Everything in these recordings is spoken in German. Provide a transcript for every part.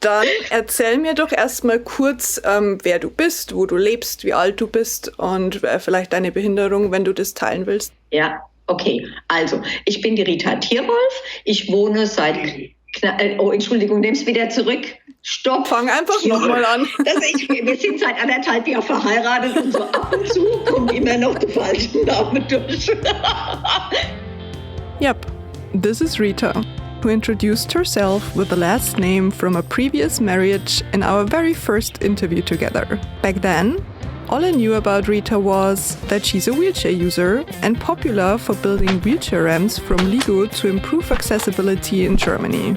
Dann erzähl mir doch erstmal kurz, wer du bist, wo du lebst, wie alt du bist und vielleicht deine Behinderung, wenn du das teilen willst. Ja, okay. Also, ich bin die Rita Thierwolf. Ich wohne seit... Oh, Entschuldigung, nimm's wieder zurück. Stopp. Fang einfach nochmal an. Wir sind seit 1,5 Jahren verheiratet und so ab und zu kommt immer noch der falsche Name durch. Yep, this is Rita, who introduced herself with the last name from a previous marriage in our very first interview together. Back then, all I knew about Rita was that she's a wheelchair user and popular for building wheelchair ramps from Lego to improve accessibility in Germany.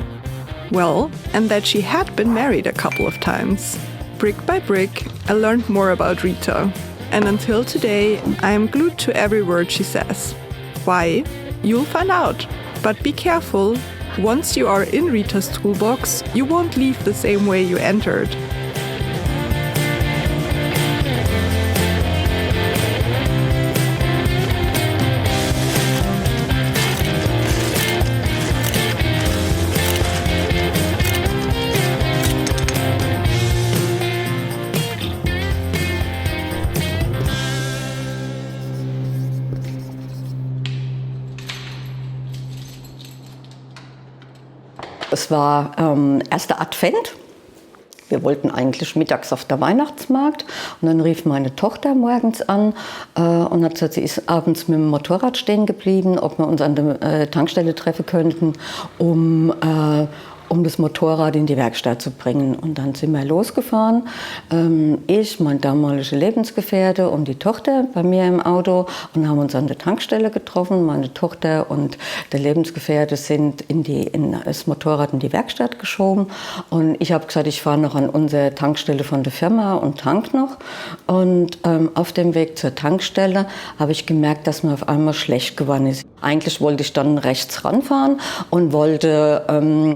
Well, and that she had been married a couple of times. Brick by brick, I learned more about Rita. And until today, I am glued to every word she says. Why? You'll find out. But be careful, once you are in Rita's toolbox, you won't leave the same way you entered. Es war erster Advent. Wir wollten eigentlich mittags auf der Weihnachtsmarkt und dann rief meine Tochter morgens an und hat gesagt, sie ist abends mit dem Motorrad stehen geblieben, ob wir uns an der Tankstelle treffen könnten, um das Motorrad in die Werkstatt zu bringen. Und dann sind wir losgefahren. Ich, mein damaliger Lebensgefährte und die Tochter bei mir im Auto und haben uns an der Tankstelle getroffen. Meine Tochter und der Lebensgefährte sind in das Motorrad in die Werkstatt geschoben. Und ich habe gesagt, ich fahre noch an unsere Tankstelle von der Firma und tank noch. Und auf dem Weg zur Tankstelle habe ich gemerkt, dass mir auf einmal schlecht geworden ist. Eigentlich wollte ich dann rechts ranfahren und wollte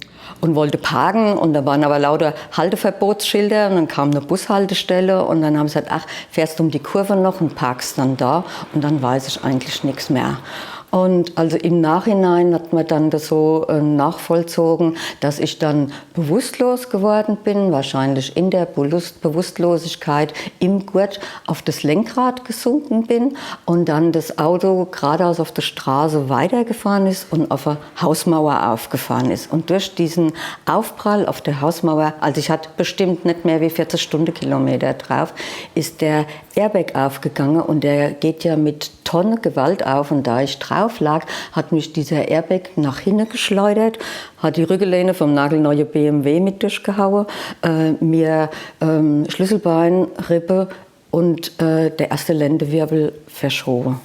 parken und da waren aber lauter Halteverbotsschilder und dann kam eine Bushaltestelle und dann haben sie gesagt, ach, fährst du um die Kurve noch und parkst dann da und dann weiß ich eigentlich nichts mehr. Und also im Nachhinein hat man dann das so nachvollzogen, dass ich dann bewusstlos geworden bin, wahrscheinlich in der Bewusstlosigkeit im Gurt auf das Lenkrad gesunken bin und dann das Auto geradeaus auf der Straße weitergefahren ist und auf der Hausmauer aufgefahren ist. Und durch diesen Aufprall auf der Hausmauer, also ich hatte bestimmt nicht mehr wie 40 Stundenkilometer drauf, ist der Airbag aufgegangen und der geht ja mit Tonnen Gewalt auf und da ich drauf lag, hat mich dieser Airbag nach hinten geschleudert, hat die Rückenlehne vom nagelneuen BMW mit durchgehauen, mir Schlüsselbein, Rippe und der erste Lendenwirbel verschoben.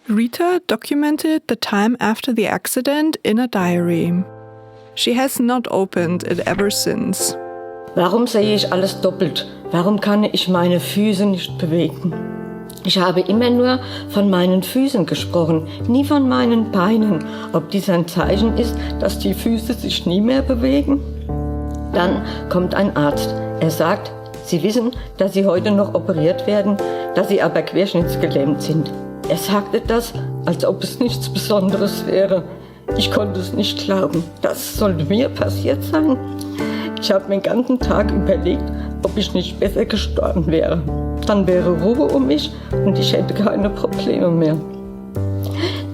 Rita documented the time after the accident in a diary. She has not opened it ever since. Warum sehe ich alles doppelt? Warum kann ich meine Füße nicht bewegen? Ich habe immer nur von meinen Füßen gesprochen, nie von meinen Beinen. Ob dies ein Zeichen ist, dass die Füße sich nie mehr bewegen? Dann kommt ein Arzt. Er sagt, Sie wissen, dass Sie heute noch operiert werden, dass Sie aber querschnittsgelähmt sind. Er sagte das, als ob es nichts Besonderes wäre. Ich konnte es nicht glauben. Das sollte mir passiert sein. Ich habe den ganzen Tag überlegt, ob ich nicht besser gestorben wäre. Dann wäre Ruhe um mich und ich hätte keine Probleme mehr.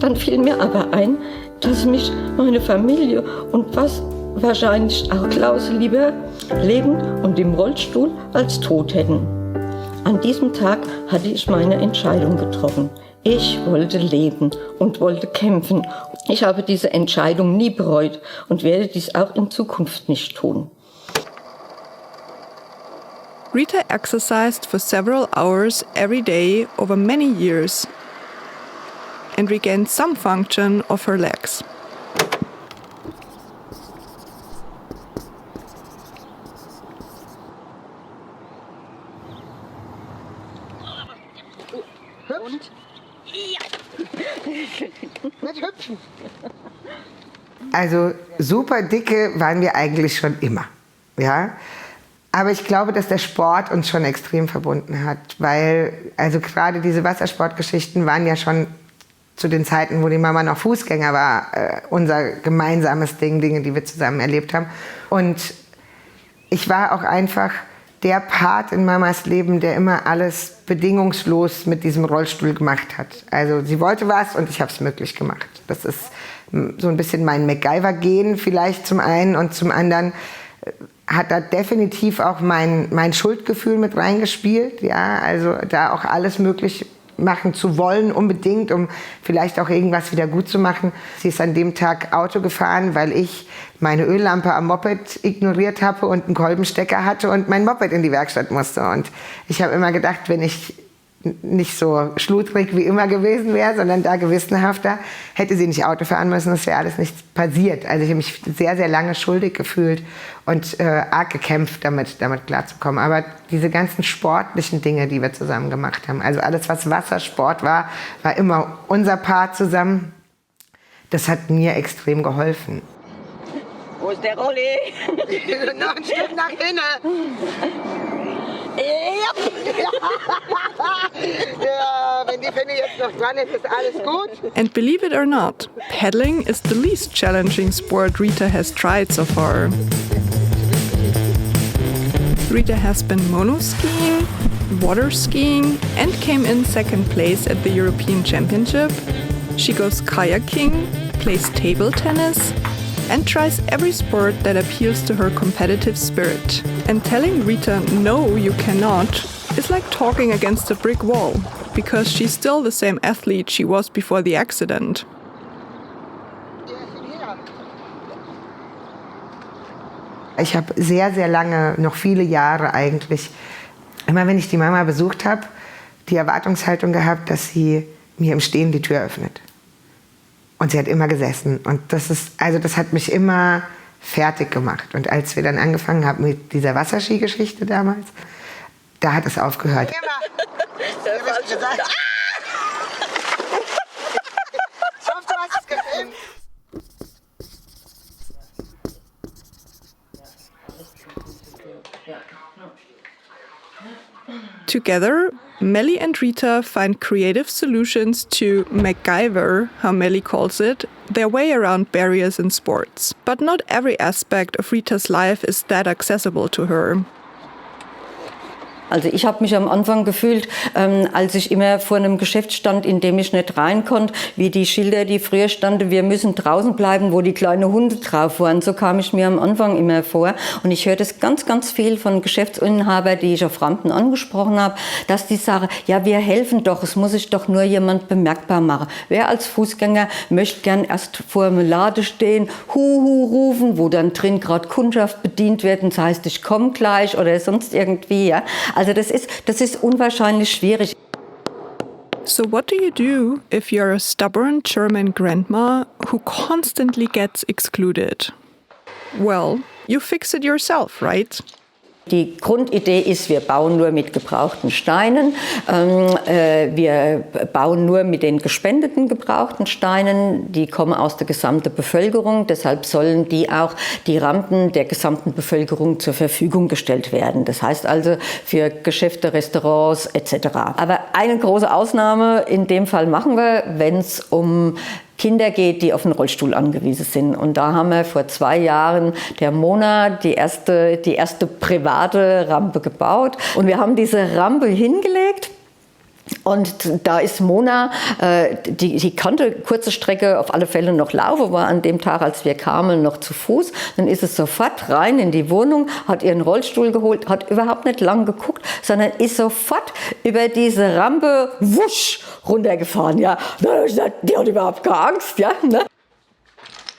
Dann fiel mir aber ein, dass mich meine Familie und was wahrscheinlich auch Klaus lieber lebend und im Rollstuhl als tot hätten. An diesem Tag hatte ich meine Entscheidung getroffen. Ich wollte leben und wollte kämpfen. Ich habe diese Entscheidung nie bereut und werde dies auch in Zukunft nicht tun. Rita exercised for several hours every day over many years and regained some function of her legs. Und? Nicht hüpfen. Also super dicke waren wir eigentlich schon immer, ja. Aber ich glaube, dass der Sport uns schon extrem verbunden hat, weil also gerade diese Wassersportgeschichten waren ja schon zu den Zeiten, wo die Mama noch Fußgänger war, unser gemeinsames Ding, Dinge, die wir zusammen erlebt haben. Und ich war auch einfach der Part in Mamas Leben, der immer alles bedingungslos mit diesem Rollstuhl gemacht hat. Also sie wollte was und ich habe es möglich gemacht. Das ist so ein bisschen mein MacGyver-Gen vielleicht zum einen und zum anderen hat da definitiv auch mein Schuldgefühl mit reingespielt. Ja, also da auch alles möglich machen zu wollen, unbedingt, um vielleicht auch irgendwas wieder gut zu machen. Sie ist an dem Tag Auto gefahren, weil ich meine Öllampe am Moped ignoriert habe und einen Kolbenstecker hatte und mein Moped in die Werkstatt musste. Und ich habe immer gedacht, wenn ich nicht so schludrig wie immer gewesen wäre, sondern da gewissenhafter, hätte sie nicht Auto fahren müssen, das wäre alles nicht passiert. Also ich habe mich sehr, sehr lange schuldig gefühlt und arg gekämpft, damit klarzukommen. Aber diese ganzen sportlichen Dinge, die wir zusammen gemacht haben, also alles, was Wassersport war immer unser Part zusammen. Das hat mir extrem geholfen. Wo ist der Rolli? Noch ein Stück nach hinten. Ja, wenn die Finne jetzt noch dran ist, ist alles gut. And believe it or not, paddling is the least challenging sport Rita has tried so far. Rita has been monoskiing, water skiing, and came in second place at the European Championship. She goes kayaking, plays table tennis, and tries every sport that appeals to her competitive spirit. And telling Rita, no, you cannot, is like talking against a brick wall, because she's still the same athlete she was before the accident. Ich habe sehr, sehr lange, noch viele Jahre eigentlich, immer wenn ich die Mama besucht habe, die Erwartungshaltung gehabt, dass sie mir im Stehen die Tür öffnet. Und sie hat immer gesessen. Und das hat mich immer fertig gemacht. Und als wir dann angefangen haben mit dieser Wasserskigeschichte damals, da hat es aufgehört. Ich hoffe, du hast es gefilmt. Together, Melly and Rita find creative solutions to MacGyver, how Melly calls it, their way around barriers in sports. But not every aspect of Rita's life is that accessible to her. Also ich habe mich am Anfang gefühlt, als ich immer vor einem Geschäft stand, in dem ich nicht rein konnte, wie die Schilder, die früher standen, wir müssen draußen bleiben, wo die kleinen Hunde drauf waren. So kam ich mir am Anfang immer vor. Und ich höre das ganz, ganz viel von Geschäftsinhabern, die ich auf Rampen angesprochen habe, dass die sagen, ja, wir helfen doch, es muss sich doch nur jemand bemerkbar machen. Wer als Fußgänger möchte gern erst vor einem Lade stehen, Huhu rufen, wo dann drin gerade Kundschaft bedient wird und das heißt, ich komme gleich oder sonst irgendwie, ja. Also das ist unwahrscheinlich schwierig. So what do you do if you're a stubborn German grandma who constantly gets excluded? Well, you fix it yourself, right? Die Grundidee ist, wir bauen nur mit gebrauchten Steinen, wir bauen nur mit den gespendeten gebrauchten Steinen, die kommen aus der gesamten Bevölkerung, deshalb sollen die auch die Rampen der gesamten Bevölkerung zur Verfügung gestellt werden. Das heißt also für Geschäfte, Restaurants etc. Aber eine große Ausnahme in dem Fall machen wir, wenn es um Kinder geht, die auf einen Rollstuhl angewiesen sind. Und da haben wir vor 2 Jahren der Mona die erste private Rampe gebaut. Und wir haben diese Rampe hingelegt. Und da ist Mona, die konnte kurze Strecke auf alle Fälle noch laufen, war an dem Tag, als wir kamen, noch zu Fuß. Dann ist es sofort rein in die Wohnung, hat ihren Rollstuhl geholt, hat überhaupt nicht lang geguckt, sondern ist sofort über diese Rampe wusch runtergefahren. Ja, die hat überhaupt keine Angst, ja. Ne?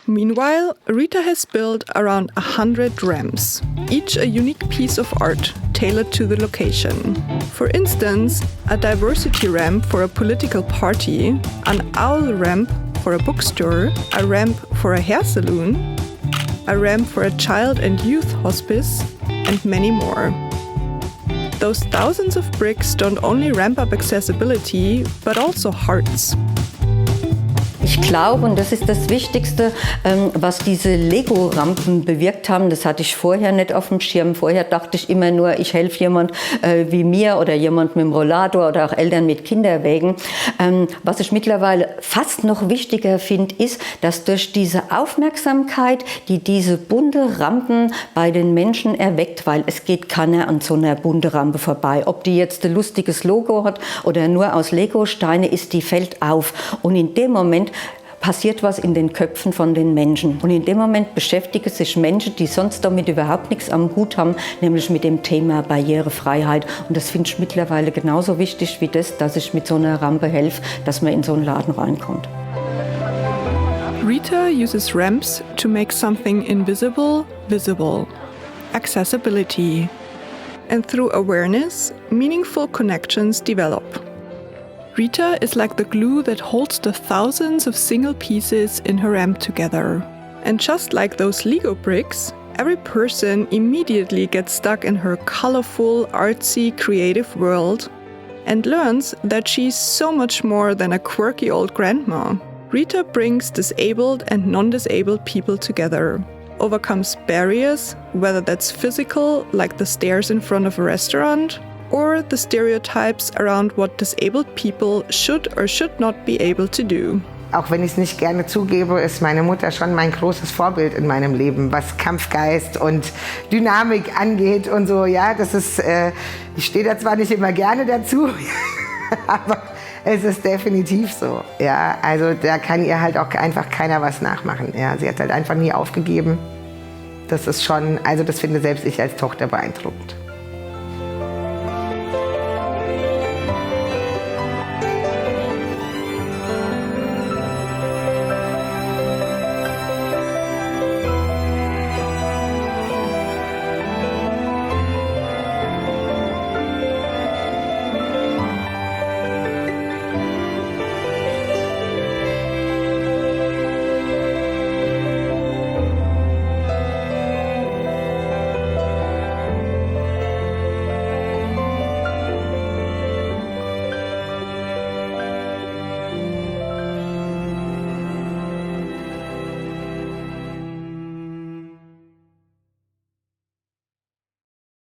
Meanwhile, Rita has built around 100 ramps, each a unique piece of art tailored to the location. For instance, a diversity ramp for a political party, an owl ramp for a bookstore, a ramp for a hair salon, a ramp for a child and youth hospice, and many more. Those thousands of bricks don't only ramp up accessibility, but also hearts. Ich glaube, und das ist das Wichtigste, was diese Lego-Rampen bewirkt haben, das hatte ich vorher nicht auf dem Schirm. Vorher dachte ich immer nur, ich helfe jemand wie mir oder jemand mit dem Rollator oder auch Eltern mit Kinderwägen. Was ich mittlerweile fast noch wichtiger finde, ist, dass durch diese Aufmerksamkeit, die diese bunte Rampen bei den Menschen erweckt, weil es geht keiner an so einer bunten Rampe vorbei. Ob die jetzt ein lustiges Logo hat oder nur aus Lego-Steine ist, die fällt auf. Und in dem Moment passiert was in den Köpfen von den Menschen. Und in dem Moment beschäftigen sich Menschen, die sonst damit überhaupt nichts am Hut haben, nämlich mit dem Thema Barrierefreiheit. Und das finde ich mittlerweile genauso wichtig wie das, dass ich mit so einer Rampe helfe, dass man in so einen Laden reinkommt. Rita uses ramps to make something invisible visible. Accessibility. And through awareness, meaningful connections develop. Rita is like the glue that holds the thousands of single pieces in her ramp together. And just like those Lego bricks, every person immediately gets stuck in her colorful, artsy, creative world and learns that she's so much more than a quirky old grandma. Rita brings disabled and non-disabled people together, overcomes barriers, whether that's physical, like the stairs in front of a restaurant, or the stereotypes around what disabled people should or should not be able to do. Auch wenn ich es nicht gerne zugebe, ist meine Mutter schon mein großes Vorbild in meinem Leben, was Kampfgeist und Dynamik angeht und so. Ja, das ist, ich stehe da zwar nicht immer gerne dazu, aber es ist definitiv so. Ja, also da kann ihr halt auch einfach keiner was nachmachen. Ja, sie hat halt einfach nie aufgegeben. Das ist schon, also das finde selbst ich als Tochter beeindruckend.